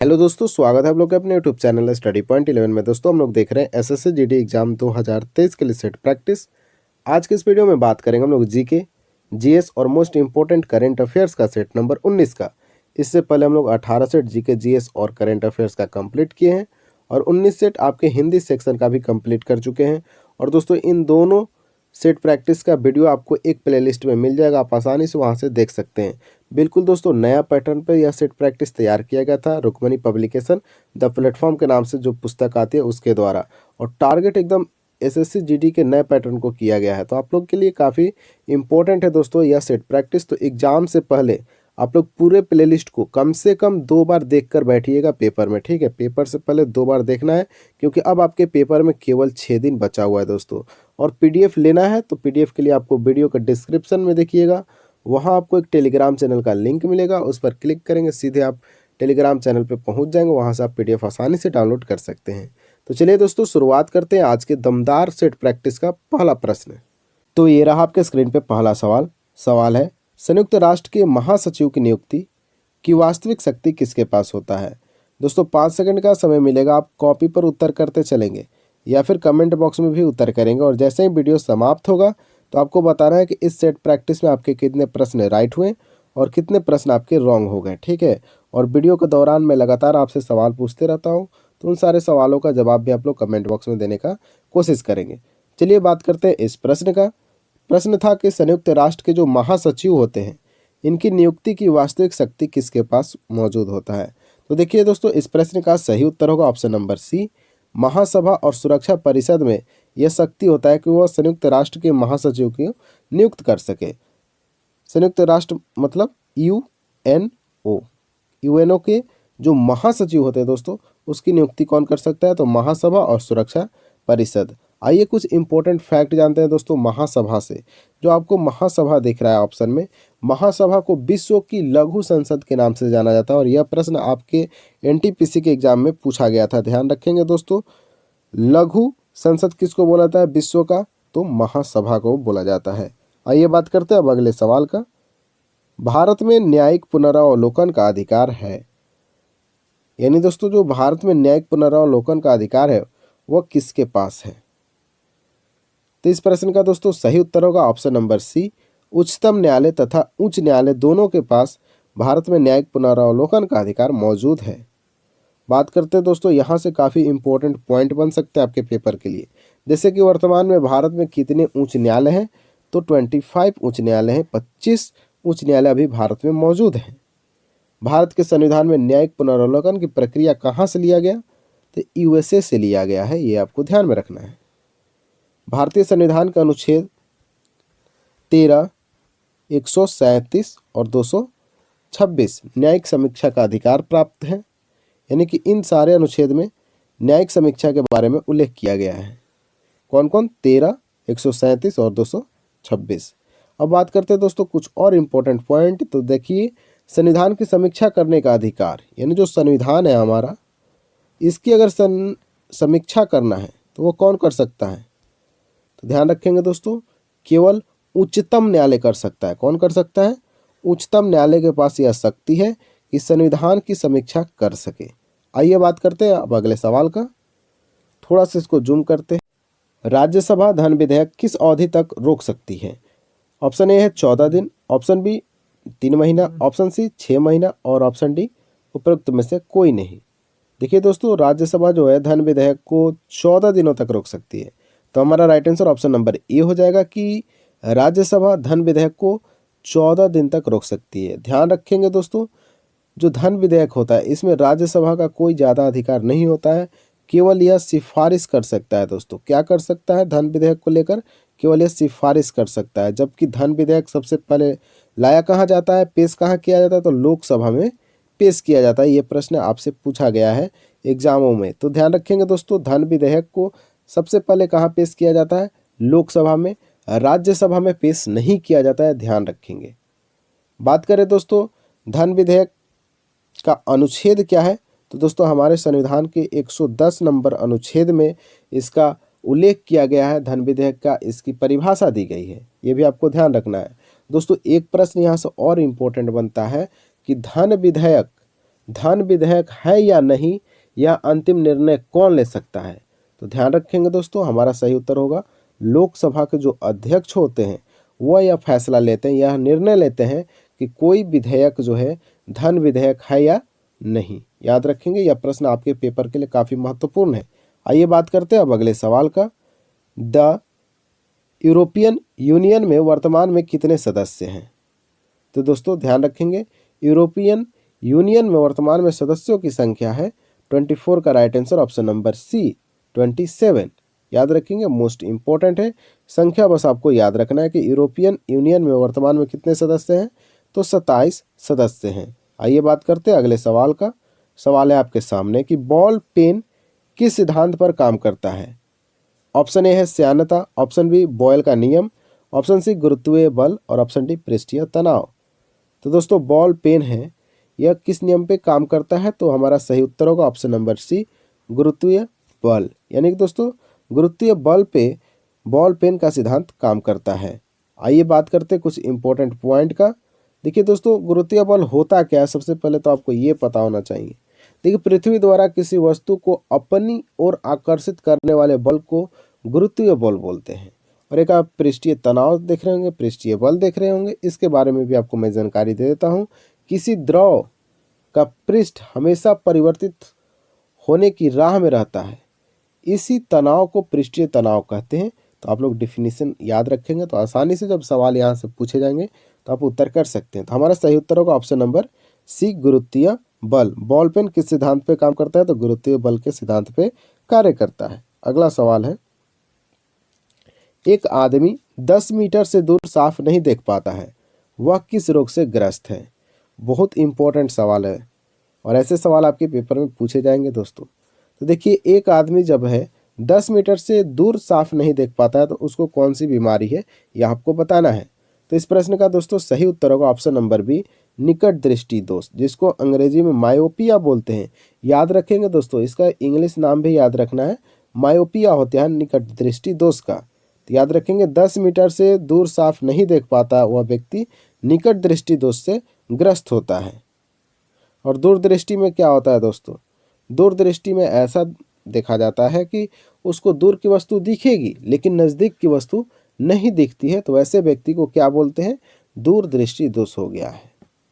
Hello दोस्तों, स्वागत है आप लोग के अपने यूट्यूब चैनल स्टडी पॉइंट 11 में। दोस्तों हम लोग देख रहे हैं एसएससी जीडी एग्जाम 2023 के लिए सेट प्रैक्टिस। आज के इस वीडियो में बात करेंगे हम लोग जीके, जीएस और मोस्ट इंपोर्टेंट करंट अफेयर्स का सेट नंबर 19 का। इससे पहले हम लोग 18 सेट जीके, जीएस और करंट अफेयर्स का कंप्लीट किए हैं और 19 सेट आपके हिंदी सेक्शन का भी कंप्लीट कर चुके हैं। और दोस्तों इन दोनों सेट प्रैक्टिस का वीडियो आपको एक प्लेलिस्ट में मिल जाएगा, आप आसानी से वहां से देख सकते हैं। बिल्कुल दोस्तों नया पैटर्न पे यह सेट प्रैक्टिस तैयार किया गया था रुक्मणी पब्लिकेशन द प्लेटफॉर्म के नाम से जो पुस्तक आती है उसके द्वारा, और टारगेट एकदम एसएससी जीडी के नए पैटर्न को किया गया है। तो आप लोग के लिए काफ़ी इंपॉर्टेंट है दोस्तों यह सेट प्रैक्टिस। तो एग्जाम से पहले आप लोग पूरे प्लेलिस्ट को कम से कम 2 बार देख कर बैठिएगा पेपर में, ठीक है। पेपर से पहले 2 बार देखना है क्योंकि अब आपके पेपर में केवल 6 दिन बचा हुआ है दोस्तों। और पीडीएफ लेना है तो पीडीएफ के लिए आपको वीडियो का डिस्क्रिप्शन में देखिएगा, वहाँ आपको एक टेलीग्राम चैनल का लिंक मिलेगा, उस पर क्लिक करेंगे सीधे आप टेलीग्राम चैनल पे पहुँच जाएंगे, वहाँ से आप पीडीएफ आसानी से डाउनलोड कर सकते हैं। तो चलिए दोस्तों शुरुआत करते हैं आज के दमदार सेट प्रैक्टिस का पहला प्रश्न। तो ये रहा आपके स्क्रीन पे पहला सवाल है, संयुक्त राष्ट्र के महासचिव की नियुक्ति की वास्तविक शक्ति किसके पास होता है। दोस्तों 5 सेकंड का समय मिलेगा, आप कॉपी पर उत्तर करते चलेंगे या फिर कमेंट बॉक्स में भी उत्तर करेंगे। और जैसे ही वीडियो समाप्त होगा तो आपको बताना है कि इस सेट प्रैक्टिस में आपके कितने प्रश्न राइट हुए और कितने प्रश्न आपके रॉन्ग हो गए, ठीक है। और वीडियो के दौरान मैं लगातार आपसे सवाल पूछते रहता हूँ, तो उन सारे सवालों का जवाब भी आप लोग कमेंट बॉक्स में देने का कोशिश करेंगे। चलिए बात करते हैं इस प्रश्न का। प्रश्न था कि संयुक्त राष्ट्र के जो महासचिव होते हैं इनकी नियुक्ति की वास्तविक शक्ति किसके पास मौजूद होता है। तो देखिए दोस्तों इस प्रश्न का सही उत्तर होगा ऑप्शन नंबर सी, महासभा और सुरक्षा परिषद में यह शक्ति होता है कि वह संयुक्त राष्ट्र के महासचिव को नियुक्त कर सके। संयुक्त राष्ट्र मतलब यूएनओ, यूएनओ के जो महासचिव होते हैं दोस्तों उसकी नियुक्ति कौन कर सकता है, तो महासभा और सुरक्षा परिषद। आइए कुछ इंपॉर्टेंट फैक्ट जानते हैं दोस्तों महासभा से। जो आपको महासभा दिख रहा है ऑप्शन में, महासभा को विश्व की लघु संसद के नाम से जाना जाता है और यह प्रश्न आपके एनटीपीसी के एग्जाम में पूछा गया था, ध्यान रखेंगे दोस्तों। लघु संसद किसको बोला जाता है विश्व का, तो महासभा को बोला जाता है। आइए बात करते हैं अब अगले सवाल का। भारत में न्यायिक पुनरावलोकन का अधिकार है, यानी दोस्तों जो भारत में न्यायिक पुनरावलोकन का अधिकार है वह किसके पास है। तो इस प्रश्न का दोस्तों सही उत्तर होगा ऑप्शन नंबर सी, उच्चतम न्यायालय तथा उच्च न्यायालय दोनों के पास भारत में न्यायिक पुनरावलोकन का अधिकार मौजूद है। बात करते हैं दोस्तों यहाँ से काफ़ी इंपॉर्टेंट पॉइंट बन सकते हैं आपके पेपर के लिए, जैसे कि वर्तमान में भारत में कितने उच्च न्यायालय हैं, तो 25 उच्च न्यायालय हैं, 25 उच्च न्यायालय अभी भारत में मौजूद हैं। भारत के संविधान में न्यायिक पुनरावलोकन की प्रक्रिया कहाँ से लिया गया, तो यूएसए से लिया गया है, ये आपको ध्यान में रखना है। भारतीय संविधान का अनुच्छेद 13, 137 और 226 न्यायिक समीक्षा का अधिकार प्राप्त है, यानी कि इन सारे अनुच्छेद में न्यायिक समीक्षा के बारे में उल्लेख किया गया है। कौन कौन, 13, 137 और 226। अब बात करते हैं दोस्तों कुछ और इम्पोर्टेंट पॉइंट। तो देखिए संविधान की समीक्षा करने का अधिकार, यानी जो संविधान है हमारा, इसकी अगर समीक्षा करना है तो वो कौन कर सकता है, तो ध्यान रखेंगे दोस्तों केवल उच्चतम न्यायालय कर सकता है। कौन कर सकता है, उच्चतम न्यायालय के पास यह शक्ति है कि संविधान की समीक्षा कर सके। आइए बात करते हैं अब अगले सवाल का, थोड़ा सा इसको जूम करते हैं। राज्यसभा धन विधेयक किस अवधि तक रोक सकती है। ऑप्शन ए है 14 दिन, ऑप्शन बी 3 महीना, ऑप्शन सी 6 महीना और ऑप्शन डी उपरोक्त में से कोई नहीं। देखिए दोस्तों राज्यसभा जो है धन विधेयक को 14 दिनों तक रोक सकती है, तो हमारा राइट आंसर ऑप्शन नंबर ए हो जाएगा कि राज्यसभा धन विधेयक को 14 दिन तक रोक सकती है। ध्यान रखेंगे दोस्तों जो धन विधेयक होता है इसमें राज्यसभा का कोई ज़्यादा अधिकार नहीं होता है, केवल यह सिफारिश कर सकता है। दोस्तों क्या कर सकता है, धन विधेयक को लेकर केवल यह सिफारिश कर सकता है, जबकि धन विधेयक सबसे पहले लाया कहाँ जाता है, पेश कहाँ किया जाता है, तो लोकसभा में पेश किया जाता है। ये प्रश्न आपसे पूछा गया है एग्जामों में, तो ध्यान रखेंगे दोस्तों धन विधेयक को सबसे पहले कहाँ पेश किया जाता है, लोकसभा में, राज्यसभा में पेश नहीं किया जाता है, ध्यान रखेंगे। बात करें दोस्तों धन विधेयक का अनुच्छेद क्या है, तो दोस्तों हमारे संविधान के 110 नंबर अनुच्छेद में इसका उल्लेख किया गया है, धन विधेयक का इसकी परिभाषा दी गई है, ये भी आपको ध्यान रखना है। दोस्तों एक प्रश्न यहाँ से और इम्पोर्टेंट बनता है कि धन विधेयक धन विधेयक है या नहीं, यह अंतिम निर्णय कौन ले सकता है? तो ध्यान रखेंगे दोस्तों, हमारा सही उत्तर होगा लोकसभा के जो अध्यक्ष होते हैं वह यह फैसला लेते हैं, यह निर्णय लेते हैं कि कोई विधेयक जो है धन विधेयक है या नहीं। याद रखेंगे, यह प्रश्न आपके पेपर के लिए काफ़ी महत्वपूर्ण है। आइए बात करते हैं अब अगले सवाल का। द यूरोपियन यूनियन में वर्तमान में कितने सदस्य हैं? तो दोस्तों ध्यान रखेंगे, यूरोपियन यूनियन में वर्तमान में सदस्यों की संख्या है 24 का right answer option number C 27। याद रखेंगे, मोस्ट इंपॉर्टेंट है संख्या, बस आपको याद रखना है कि यूरोपियन यूनियन में वर्तमान में कितने सदस्य हैं, तो 27 सदस्य हैं। आइए बात करते हैं अगले सवाल का। सवाल है आपके सामने कि बॉल पेन किस सिद्धांत पर काम करता है? ऑप्शन ए है श्यानता, ऑप्शन बी बॉयल का नियम, ऑप्शन सी गुरुत्वीय बल और ऑप्शन डी पृष्ठीय तनाव। तो दोस्तों बॉल पेन है, यह किस नियम पे काम करता है? तो हमारा सही उत्तर होगा ऑप्शन नंबर सी गुरुत्वीय बल। यानी कि दोस्तों गुरुत्वीय बल पे बॉल पेन का सिद्धांत काम करता है। आइए बात करते हैं कुछ इंपॉर्टेंट पॉइंट का। देखिए दोस्तों, गुरुत्वीय बल होता क्या है, सबसे पहले तो आपको ये पता होना चाहिए। देखिए, पृथ्वी द्वारा किसी वस्तु को अपनी ओर आकर्षित करने वाले बल को गुरुत्वीय बल बोलते हैं। और एक आप पृष्ठीय तनाव देख रहे होंगे, पृष्ठीय बल देख रहे होंगे, इसके बारे में भी आपको मैं जानकारी दे देता हूँ। किसी द्रव का पृष्ठ हमेशा परिवर्तित होने की राह में रहता है, इसी तनाव को पृष्ठीय तनाव कहते हैं। तो आप लोग डिफिनीशन याद रखेंगे तो आसानी से जब सवाल यहाँ से पूछे जाएंगे तो आप उत्तर कर सकते हैं। तो हमारा सही उत्तर होगा ऑप्शन नंबर सी गुरुत्वीय बल। बॉल पेन किस सिद्धांत पे काम करता है? तो गुरुत्वीय बल के सिद्धांत पे कार्य करता है। अगला सवाल है, एक आदमी 10 मीटर से दूर साफ नहीं देख पाता है, वह किस रोग से ग्रस्त है? बहुत इंपॉर्टेंट सवाल है और ऐसे सवाल आपके पेपर में पूछे जाएंगे दोस्तों। तो देखिए, एक आदमी जब है 10 मीटर से दूर साफ नहीं देख पाता है तो उसको कौन सी बीमारी है, यह आपको बताना है। तो इस प्रश्न का दोस्तों सही उत्तर होगा ऑप्शन नंबर बी निकट दृष्टि दोष, जिसको अंग्रेजी में मायोपिया बोलते हैं। याद रखेंगे दोस्तों, इसका इंग्लिश नाम भी याद रखना है, मायोपिया होते हैं निकट दृष्टि दोष का। तो याद रखेंगे, 10 मीटर से दूर साफ नहीं देख पाता वह व्यक्ति निकट दृष्टि दोष से ग्रस्त होता है। और दूरदृष्टि में क्या होता है दोस्तों? दूरदृष्टि में ऐसा देखा जाता है कि उसको दूर की वस्तु दिखेगी लेकिन नज़दीक की वस्तु नहीं दिखती है, तो ऐसे व्यक्ति को क्या बोलते हैं? दूरदृष्टि दोष हो गया है।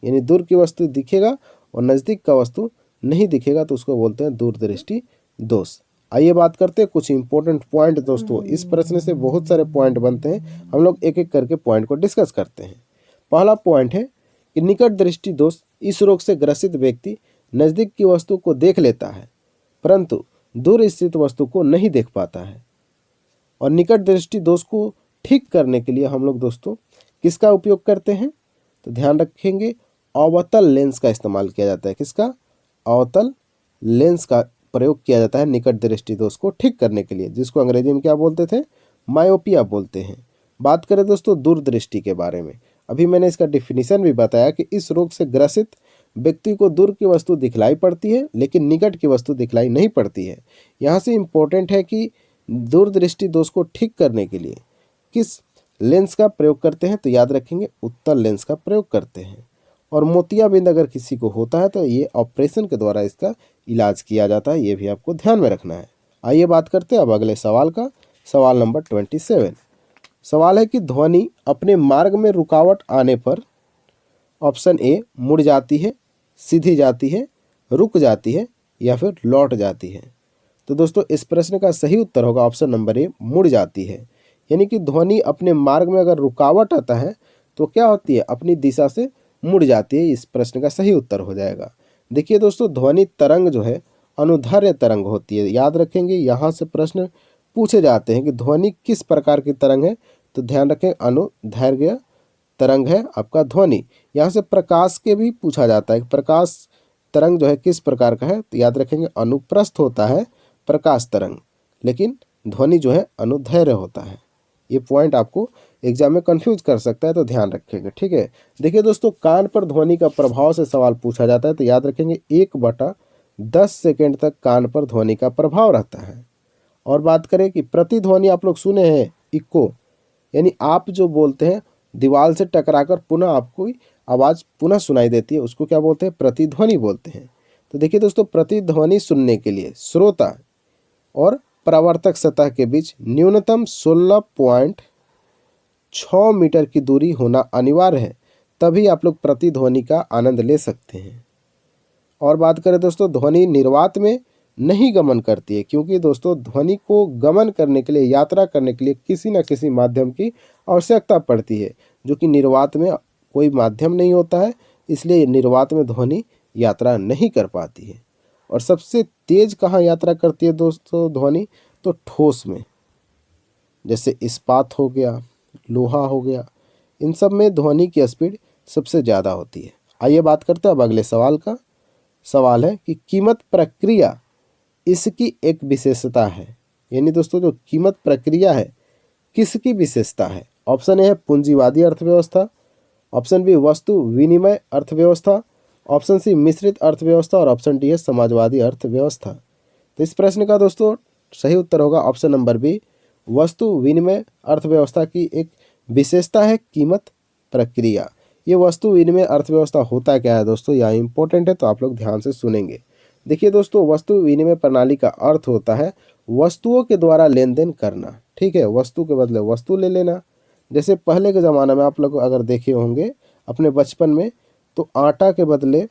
यानी दूर की वस्तु दिखेगा और नज़दीक का वस्तु नहीं दिखेगा तो उसको बोलते हैं दूरदृष्टि दोष। आइए बात करते हैं कुछ इंपॉर्टेंट पॉइंट दोस्तों। इस प्रश्न से बहुत सारे पॉइंट बनते हैं, हम लोग एक एक करके पॉइंट को डिस्कस करते हैं। पहला पॉइंट है कि निकट दृष्टि दोष, इस रोग से ग्रसित व्यक्ति नज़दीक की वस्तु को देख लेता है परंतु दूर स्थित वस्तु को नहीं देख पाता है। और निकट दृष्टि दोष को ठीक करने के लिए हम लोग दोस्तों किसका उपयोग करते हैं? तो ध्यान रखेंगे, अवतल लेंस का इस्तेमाल किया जाता है। किसका? अवतल लेंस का प्रयोग किया जाता है निकट दृष्टि दोष को ठीक करने के लिए, जिसको अंग्रेजी में क्या बोलते थे? मायोपिया बोलते हैं। बात करें दोस्तों दूरदृष्टि के बारे में, अभी मैंने इसका डिफिनीशन भी बताया कि इस रोग से ग्रसित व्यक्ति को दूर की वस्तु दिखलाई पड़ती है लेकिन निकट की वस्तु दिखलाई नहीं पड़ती है। यहाँ से इम्पोर्टेंट है कि दूरदृष्टि दोष को ठीक करने के लिए किस लेंस का प्रयोग करते हैं? तो याद रखेंगे, उत्तल लेंस का प्रयोग करते हैं। और मोतियाबिंद अगर किसी को होता है तो ये ऑपरेशन के द्वारा इसका इलाज किया जाता है, ये भी आपको ध्यान में रखना है। आइए बात करते हैं अब अगले सवाल का। सवाल नंबर 27। सवाल है कि ध्वनि अपने मार्ग में रुकावट आने पर ऑप्शन ए मुड़ जाती है, सीधी जाती है, रुक जाती है या फिर लौट जाती है। तो दोस्तों इस प्रश्न का सही उत्तर होगा ऑप्शन नंबर ए मुड़ जाती है। यानी कि ध्वनि अपने मार्ग में अगर रुकावट आता है तो क्या होती है? अपनी दिशा से मुड़ जाती है। इस प्रश्न का सही उत्तर हो जाएगा। देखिए दोस्तों, ध्वनि तरंग जो है अनुदैर्घ्य तरंग होती है। याद रखेंगे, यहाँ से प्रश्न पूछे जाते हैं कि ध्वनि किस प्रकार की तरंग है, तो ध्यान रखें अनुदैर्घ्य तरंग है आपका ध्वनि। यहाँ से प्रकाश के भी पूछा जाता है कि प्रकाश तरंग जो है किस प्रकार का है, तो याद रखेंगे अनुप्रस्थ होता है प्रकाश तरंग, लेकिन ध्वनि जो है अनुदैर्घ्य होता है। ये पॉइंट आपको एग्जाम में कंफ्यूज कर सकता है, तो ध्यान रखेंगे, ठीक है। देखिए दोस्तों, कान पर ध्वनि का प्रभाव से सवाल पूछा जाता है तो याद रखेंगे 1/10 सेकेंड तक कान पर ध्वनि का प्रभाव रहता है। और बात करें कि प्रतिध्वनि, आप लोग सुने हैं इको, यानी आप जो बोलते हैं दीवार से टकराकर पुनः आपको आवाज़ पुनः सुनाई देती है, उसको क्या बोलते हैं? प्रतिध्वनि बोलते हैं। तो देखिए दोस्तों, प्रतिध्वनि सुनने के लिए श्रोता और परावर्तक सतह के बीच न्यूनतम 16.6 मीटर की दूरी होना अनिवार्य है, तभी आप लोग प्रतिध्वनि का आनंद ले सकते हैं। और बात करें दोस्तों, ध्वनि निर्वात में नहीं गमन करती है, क्योंकि दोस्तों ध्वनि को गमन करने के लिए, यात्रा करने के लिए किसी न किसी माध्यम की आवश्यकता पड़ती है, जो कि निर्वात में कोई माध्यम नहीं होता है, इसलिए निर्वात में ध्वनि यात्रा नहीं कर पाती है। और सबसे तेज कहाँ यात्रा करती है दोस्तों ध्वनि? तो ठोस में, जैसे इस्पात हो गया, लोहा हो गया, इन सब में ध्वनि की स्पीड सबसे ज़्यादा होती है। आइए बात करते हैं अब अगले सवाल का। सवाल है कि कीमत प्रक्रिया इसकी एक विशेषता है, यानी दोस्तों जो कीमत प्रक्रिया है किसकी विशेषता है? ऑप्शन ए है पूंजीवादी अर्थव्यवस्था, ऑप्शन बी वस्तु विनिमय अर्थव्यवस्था, ऑप्शन सी मिश्रित अर्थव्यवस्था और ऑप्शन डी है समाजवादी अर्थव्यवस्था। तो इस प्रश्न का दोस्तों सही उत्तर होगा ऑप्शन नंबर बी, वस्तु विनिमय अर्थव्यवस्था की एक विशेषता है कीमत प्रक्रिया। ये वस्तु विनिमय अर्थव्यवस्था होता क्या है दोस्तों, यह इंपॉर्टेंट है, तो आप लोग ध्यान से सुनेंगे। देखिए दोस्तों, वस्तु विनिमय प्रणाली का अर्थ होता है वस्तुओं के द्वारा लेन देन करना। ठीक है, वस्तु के बदले वस्तु ले लेना। जैसे पहले के ज़माने में आप लोग अगर देखे होंगे अपने बचपन में, तो आटा के बदले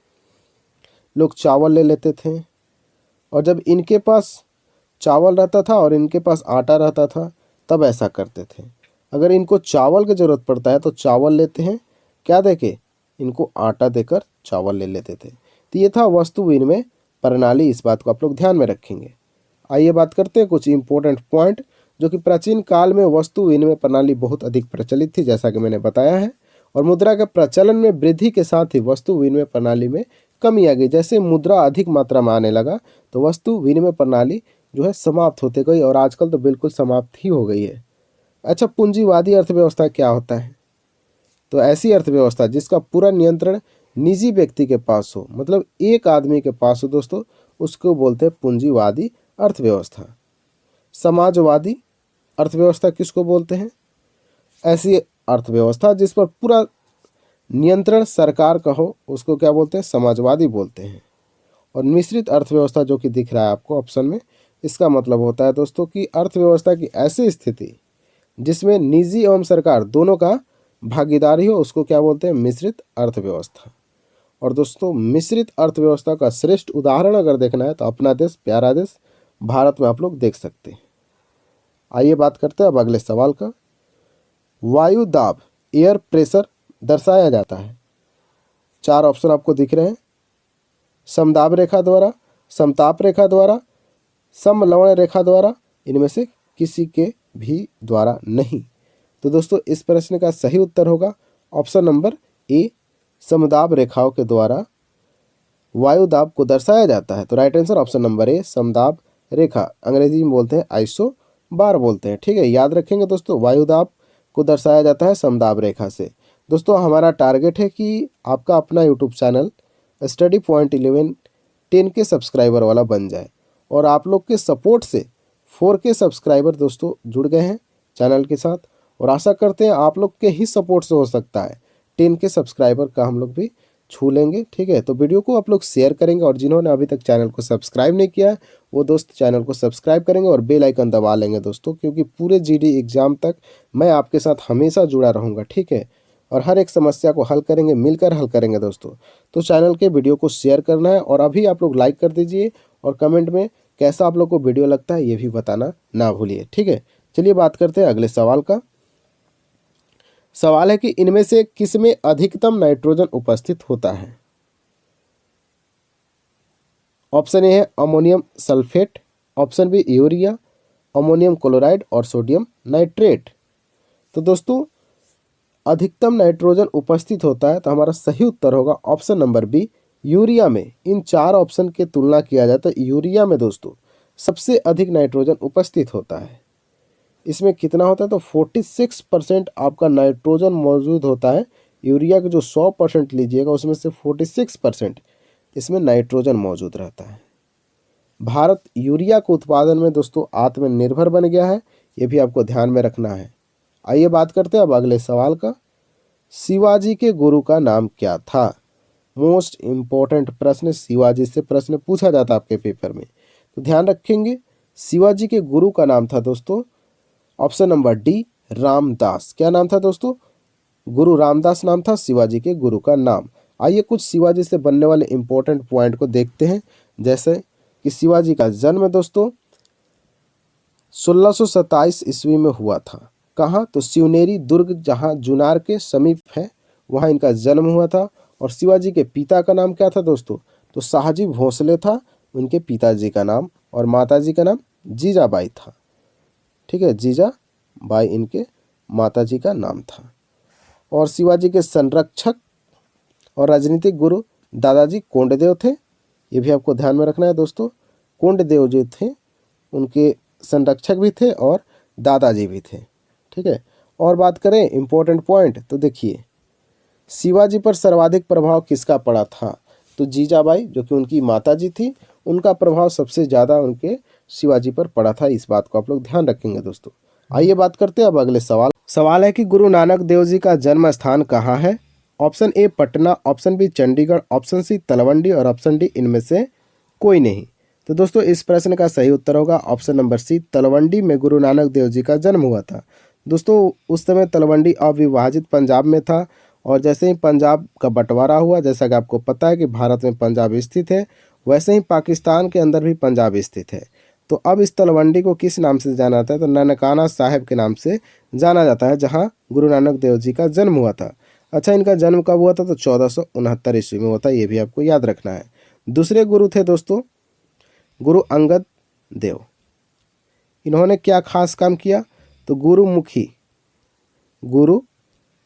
लोग चावल ले लेते थे, और जब इनके पास चावल रहता था और इनके पास आटा रहता था तब ऐसा करते थे। अगर इनको चावल की ज़रूरत पड़ता है तो चावल लेते हैं, क्या देके? इनको आटा देकर चावल ले लेते थे। तो ये था वस्तु विनिमय प्रणाली, इस बात को आप लोग ध्यान में रखेंगे। आइए बात करते हैं कुछ इंपॉर्टेंट पॉइंट, जो कि प्राचीन काल में वस्तु विनिमय प्रणाली बहुत अधिक प्रचलित थी, जैसा कि मैंने बताया है। और मुद्रा के प्रचलन में वृद्धि के साथ ही वस्तु विनिमय प्रणाली में कमी आ गई। जैसे मुद्रा अधिक मात्रा में आने लगा तो वस्तु विनिमय प्रणाली जो है समाप्त होते गई, और आजकल तो बिल्कुल समाप्त ही हो गई है। अच्छा, पूंजीवादी अर्थव्यवस्था क्या होता है? तो ऐसी अर्थव्यवस्था जिसका पूरा नियंत्रण निजी व्यक्ति के पास हो, मतलब एक आदमी के पास हो दोस्तों, उसको बोलते हैं पूंजीवादी अर्थव्यवस्था। समाजवादी अर्थव्यवस्था किसको बोलते हैं? ऐसी अर्थव्यवस्था जिस पर पूरा नियंत्रण सरकार का हो, उसको क्या बोलते हैं? समाजवादी बोलते हैं। और मिश्रित अर्थव्यवस्था जो कि दिख रहा है आपको ऑप्शन में, इसका मतलब होता है दोस्तों कि अर्थव्यवस्था की ऐसी स्थिति जिसमें निजी एवं सरकार दोनों का भागीदारी हो, उसको क्या बोलते हैं? मिश्रित अर्थव्यवस्था। और दोस्तों मिश्रित अर्थव्यवस्था का श्रेष्ठ उदाहरण अगर देखना है तो अपना देश, प्यारा देश भारत में आप लोग देख सकते हैं। आइए बात करते हैं अब अगले सवाल का। वायु दाब, एयर प्रेशर दर्शाया जाता है, 4 ऑप्शन आपको दिख रहे हैं। समदाब रेखा द्वारा, समताप रेखा द्वारा, समलवण रेखा द्वारा, इनमें से किसी के भी द्वारा नहीं। तो दोस्तों इस प्रश्न का सही उत्तर होगा ऑप्शन नंबर ए, समदाब रेखाओं के द्वारा वायु दाब को दर्शाया जाता है। तो right answer option number A, समदाब रेखा। अंग्रेजी में बोलते हैं आइसो बार बोलते हैं। ठीक है, याद रखेंगे दोस्तों, वायु दाब को दर्शाया जाता है समदाब रेखा से। दोस्तों हमारा टारगेट है कि आपका अपना YouTube channel study point 11 10K subscriber वाला बन जाए, और आप लोग के सपोर्ट से 4K सब्सक्राइबर दोस्तों जुड़ गए हैं चैनल के साथ, और आशा करते हैं आप लोग के ही सपोर्ट से हो सकता है 10K सब्सक्राइबर का हम लोग भी छू लेंगे। ठीक है, तो वीडियो को आप लोग शेयर करेंगे, और जिन्होंने अभी तक चैनल को सब्सक्राइब नहीं किया है वो दोस्त चैनल को सब्सक्राइब करेंगे और बेल आइकन दबा लेंगे दोस्तों, क्योंकि पूरे जीडी एग्ज़ाम तक मैं आपके साथ हमेशा जुड़ा रहूँगा। ठीक है, और हर एक समस्या को हल करेंगे, मिलकर हल करेंगे दोस्तों। तो चैनल के वीडियो को शेयर करना है, और अभी आप लोग लाइक कर दीजिए, और कमेंट में कैसा आप लोग को वीडियो लगता है ये भी बताना ना भूलिए। ठीक है, चलिए बात करते हैं अगले सवाल का। सवाल है कि इनमें से किस में अधिकतम नाइट्रोजन उपस्थित होता है? ऑप्शन ए है ammonium sulphate, option B urea, ammonium chloride और सोडियम नाइट्रेट। तो दोस्तों अधिकतम नाइट्रोजन उपस्थित होता है, तो हमारा सही उत्तर होगा ऑप्शन नंबर बी, यूरिया में। इन 4 ऑप्शन की तुलना किया जाए तो यूरिया में दोस्तों सबसे अधिक नाइट्रोजन उपस्थित होता है। इसमें कितना होता है? तो 46% आपका नाइट्रोजन मौजूद होता है। यूरिया के जो 100% लीजिएगा उसमें से 46% इसमें नाइट्रोजन मौजूद रहता है। भारत यूरिया के उत्पादन में दोस्तों आत्मनिर्भर बन गया है, ये भी आपको ध्यान में रखना है। आइए बात करते हैं अब अगले सवाल का। शिवाजी के गुरु का नाम क्या था? मोस्ट इम्पोर्टेंट प्रश्न शिवाजी से प्रश्न पूछा जाता है आपके पेपर में, तो ध्यान रखेंगे। शिवाजी के गुरु का नाम था दोस्तों, ऑप्शन नंबर डी, रामदास। क्या नाम था दोस्तों? गुरु रामदास नाम था शिवाजी के गुरु का नाम। आइए कुछ शिवाजी से बनने वाले इंपॉर्टेंट पॉइंट को देखते हैं, जैसे कि शिवाजी का जन्म दोस्तों 1627 ईस्वी में हुआ था। कहाँ? तो शिवनेरी दुर्ग, जहाँ जुनार के समीप है, वहाँ इनका जन्म हुआ था। और शिवाजी के पिता का नाम क्या था दोस्तों? तो शाहजी भोसले था उनके पिताजी का नाम, और माताजी का नाम जीजाबाई था। ठीक है, जीजाबाई इनके माताजी का नाम था। और शिवाजी के संरक्षक और राजनीतिक गुरु दादाजी कोंडदेव थे, ये भी आपको ध्यान में रखना है दोस्तों। कोंडदेव जो थे उनके संरक्षक भी थे और दादाजी भी थे। ठीक है, और बात करें इम्पोर्टेंट पॉइंट, तो देखिए शिवाजी पर सर्वाधिक प्रभाव किसका पड़ा था? तो जीजाबाई, जो कि उनकी माताजी थी, उनका प्रभाव सबसे ज़्यादा उनके शिवाजी पर पड़ा था। इस बात को आप लोग ध्यान रखेंगे दोस्तों। आइए बात करते हैं अब अगले सवाल है कि गुरु नानक देव जी का जन्म स्थान कहाँ है? Option A Patna, option B Chandigarh, option C Talwandi और ऑप्शन डी इनमें से कोई नहीं। तो दोस्तों इस प्रश्न का सही उत्तर होगा ऑप्शन नंबर सी, तलवंडी में गुरु नानक देव जी का जन्म हुआ था। दोस्तों उस समय तलवंडी अविभाजित पंजाब में था, और जैसे ही पंजाब का बंटवारा हुआ, जैसा कि आपको पता है कि भारत में पंजाब स्थित है, वैसे ही पाकिस्तान के अंदर भी पंजाब स्थित है। तो अब इस तलवंडी को किस नाम से जाना जाता है? तो ननकाना साहिब के नाम से जाना जाता है, जहाँ गुरु नानक देव जी का जन्म हुआ था। अच्छा, इनका जन्म कब हुआ था? तो 1469 ईस्वी में हुआ था, ये भी आपको याद रखना है। दूसरे गुरु थे दोस्तों गुरु अंगद देव। इन्होंने क्या खास काम किया? तो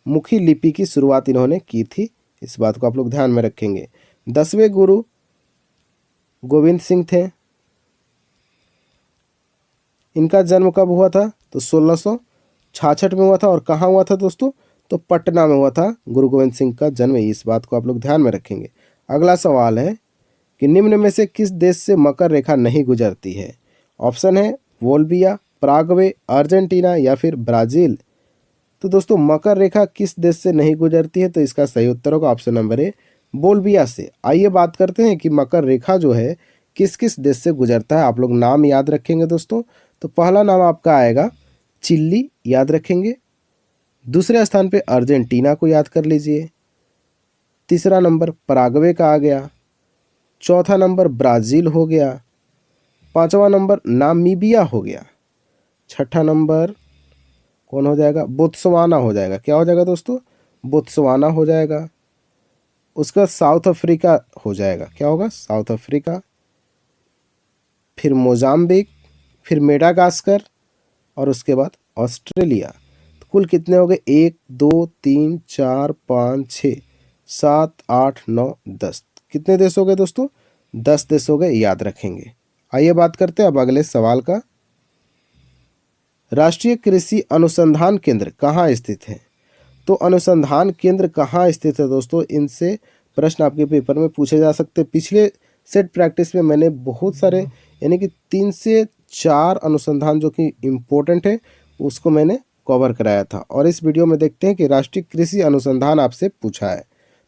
गुरुमुखी लिपि की शुरुआत इन्होंने की थी, इस बात को आप लोग ध्यान में रखेंगे। 10वें गुरु गोविंद सिंह थे। इनका जन्म कब हुआ था? तो 1666 में हुआ था, और कहाँ हुआ था दोस्तों? तो पटना में हुआ था गुरु गोविंद सिंह का जन्म। इस बात को आप लोग ध्यान में रखेंगे। अगला सवाल है कि निम्न में से किस देश से मकर रेखा नहीं गुजरती है? ऑप्शन है बोल्विया, पराग्वे, अर्जेंटीना या फिर ब्राज़ील। तो दोस्तों मकर रेखा किस देश से नहीं गुजरती है? तो इसका सही उत्तर होगा ऑप्शन नंबर ए, बोल्विया से। आइए बात करते हैं कि मकर रेखा जो है किस किस देश से गुजरता है। आप लोग नाम याद रखेंगे दोस्तों। तो पहला नाम आपका आएगा चिल्ली, याद रखेंगे। दूसरे स्थान पे अर्जेंटीना को याद कर लीजिए। तीसरा नंबर पराग्वे का आ गया। चौथा नंबर ब्राज़ील हो गया। पांचवा नंबर नामीबिया हो गया। छठा नंबर कौन हो जाएगा? बोत्सवाना हो जाएगा। क्या हो जाएगा दोस्तों? बोत्सवाना हो जाएगा। उसका साउथ अफ्रीका हो जाएगा। क्या होगा? South Africa. फिर मोजाम्बिक, फिर मेडागास्कर, और उसके बाद ऑस्ट्रेलिया। तो कुल कितने हो गए? 1 2 3 4 5 6 7 8 9 10। कितने देश हो गए दोस्तों? 10 देश हो गए, याद रखेंगे। आइए बात करते हैं अब अगले सवाल का। राष्ट्रीय कृषि अनुसंधान केंद्र कहाँ स्थित है? तो अनुसंधान केंद्र कहाँ स्थित है दोस्तों, इनसे प्रश्न आपके पेपर में पूछे जा सकते हैं। पिछले सेट प्रैक्टिस में मैंने बहुत सारे यानी कि 3 से 4 अनुसंधान जो कि इम्पोर्टेंट है उसको मैंने कवर कराया था, और इस वीडियो में देखते हैं कि राष्ट्रीय कृषि अनुसंधान आपसे पूछा है।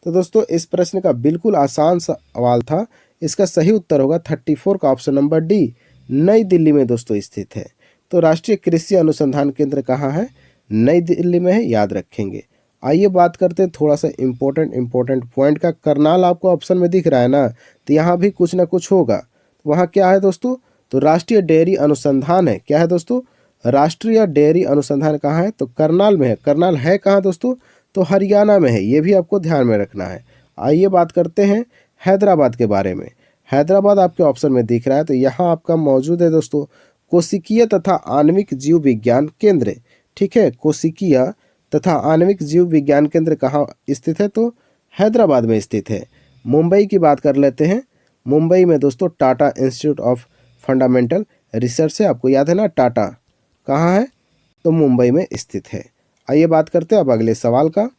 तो दोस्तों इस प्रश्न का बिल्कुल आसान सवाल था। इसका सही उत्तर होगा 34 का ऑप्शन नंबर डी, नई दिल्ली में दोस्तों स्थित है। तो राष्ट्रीय कृषि अनुसंधान केंद्र कहाँ है? नई दिल्ली में है, याद रखेंगे। आइए बात करते हैं थोड़ा सा इम्पोर्टेंट पॉइंट का। करनाल आपको ऑप्शन में दिख रहा है ना, तो यहाँ भी कुछ ना कुछ होगा। वहाँ क्या है दोस्तों? तो राष्ट्रीय डेयरी अनुसंधान है। क्या है दोस्तों? राष्ट्रीय डेयरी अनुसंधान कहाँ है? तो करनाल में है। करनाल है कहाँ दोस्तों? तो हरियाणा में है, ये भी आपको ध्यान में रखना है। आइए बात करते हैं हैदराबाद के बारे में। हैदराबाद आपके ऑप्शन में दिख रहा है, तो यहाँ आपका मौजूद है दोस्तों कोशिकीय तथा आणविक जीव विज्ञान केंद्र। ठीक है, कोशिकीय तथा आणविक जीव विज्ञान केंद्र कहाँ स्थित है? तो हैदराबाद में स्थित है। मुंबई की बात कर लेते हैं। मुंबई में दोस्तों Tata institute of fundamental research है। आपको याद है ना, टाटा कहाँ है? तो मुंबई में स्थित है। आइए बात करते हैं अब अगले सवाल का।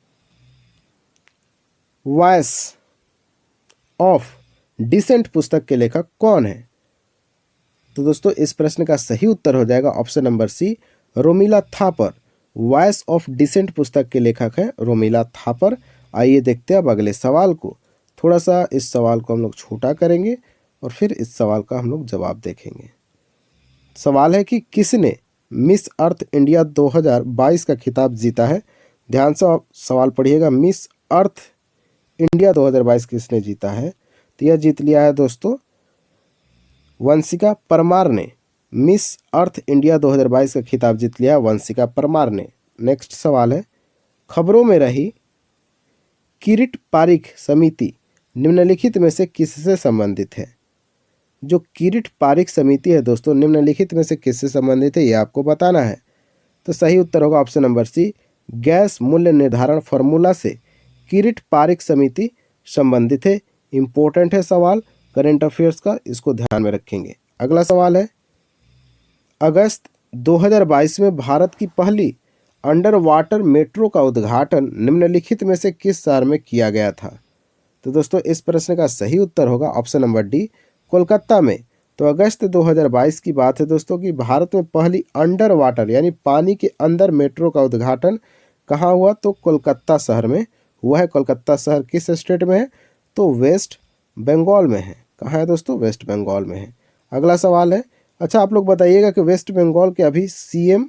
वॉइस ऑफ डिसेंट पुस्तक के लेखक कौन है? तो दोस्तों इस प्रश्न का सही उत्तर हो जाएगा option number C, Romila Thapar. Voice of dissent पुस्तक के लेखक हैं रोमिला थापर। आइए देखते हैं अब अगले सवाल को। थोड़ा सा इस सवाल को हम लोग छोटा करेंगे और फिर इस सवाल का हम लोग जवाब देखेंगे। सवाल है कि किसने मिस अर्थ इंडिया 2022 का खिताब जीता है। ध्यान से आप सवाल पढ़िएगा, मिस अर्थ इंडिया 2022 किसने जीता है। तो यह जीत लिया है दोस्तों वंशिका परमार ने। मिस अर्थ इंडिया 2022 का खिताब जीत लिया वंशिका परमार ने। नेक्स्ट सवाल है, खबरों में रही किरीट पारिख समिति निम्नलिखित में से किससे संबंधित है। जो किरीट पारिख समिति है दोस्तों, निम्नलिखित में से किससे संबंधित है, ये आपको बताना है। तो सही उत्तर होगा ऑप्शन नंबर सी, गैस मूल्य निर्धारण फॉर्मूला से किरीट पारिख समिति संबंधित है। इंपॉर्टेंट है सवाल करंट अफेयर्स का, इसको ध्यान में रखेंगे। अगला सवाल है, अगस्त 2022 में भारत की पहली अंडर वाटर मेट्रो का उद्घाटन निम्नलिखित में से किस शहर में किया गया था। तो दोस्तों इस प्रश्न का सही उत्तर होगा ऑप्शन नंबर डी, कोलकाता में। तो अगस्त 2022 की बात है दोस्तों कि भारत में पहली अंडर वाटर यानी पानी के अंदर मेट्रो का उद्घाटन कहाँ हुआ, तो कोलकाता शहर में हुआ है। कोलकाता शहर किस स्टेट में है, तो वेस्ट बंगाल में है। कहाँ है दोस्तों, वेस्ट बंगाल में है। अगला सवाल है, अच्छा आप लोग बताइएगा कि वेस्ट बंगाल के अभी सीएम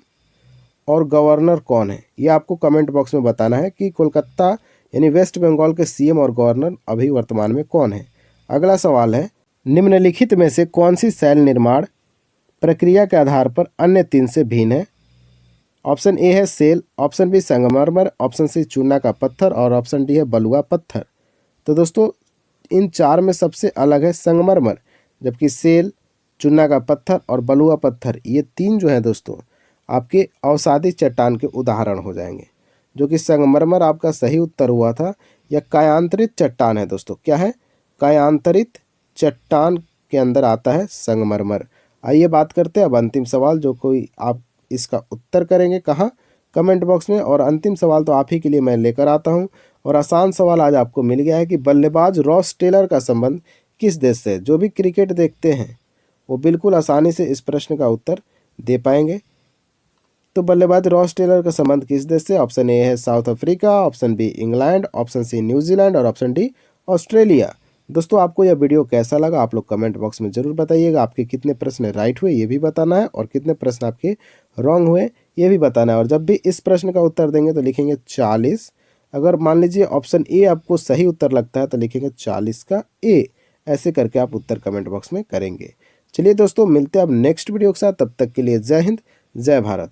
और गवर्नर कौन है। ये आपको कमेंट बॉक्स में बताना है कि कोलकाता यानी वेस्ट बंगाल के सीएम और गवर्नर अभी वर्तमान में कौन है। अगला सवाल है, निम्नलिखित में से कौन सी शैल निर्माण प्रक्रिया के आधार पर अन्य तीन से भिन्न है। ऑप्शन ए है सेल, ऑप्शन बी संगमरमर, ऑप्शन सी चूना का पत्थर और ऑप्शन डी है बलुआ पत्थर। तो दोस्तों इन चार में सबसे अलग है संगमरमर, जबकि सेल, चूना का पत्थर और बलुआ पत्थर ये तीन जो है दोस्तों आपके अवसादी चट्टान के उदाहरण हो जाएंगे। जो कि संगमरमर आपका सही उत्तर हुआ था। यह कायांतरित चट्टान है दोस्तों, क्या है, कायांतरित चट्टान के अंदर आता है संगमरमर। आइए बात करते हैं अब अंतिम सवाल, जो कोई आप इसका उत्तर करेंगे कहाँ, कमेंट बॉक्स में। और अंतिम सवाल तो आप ही के लिए मैं लेकर आता हूँ और आसान सवाल आज आपको मिल गया है कि बल्लेबाज रॉस टेलर का संबंध किस देश से। जो भी क्रिकेट देखते हैं वो बिल्कुल आसानी से इस प्रश्न का उत्तर दे पाएंगे। तो बल्लेबाज रॉस टेलर का संबंध किस देश से, ऑप्शन ए है South Africa, option B England, option C New Zealand और ऑप्शन डी ऑस्ट्रेलिया। दोस्तों आपको यह वीडियो कैसा लगा आप लोग कमेंट बॉक्स में जरूर बताइएगा। आपके कितने प्रश्न राइट हुए ये भी बताना है और कितने प्रश्न आपके रॉन्ग हुए ये भी बताना है। और जब भी इस प्रश्न का उत्तर देंगे तो लिखेंगे 40। अगर मान लीजिए ऑप्शन ए आपको सही उत्तर लगता है तो लिखेंगे 40 का ए। ऐसे करके आप उत्तर कमेंट बॉक्स में करेंगे। चलिए दोस्तों मिलते हैं अब नेक्स्ट वीडियो के साथ, तब तक के लिए जय हिंद जय भारत।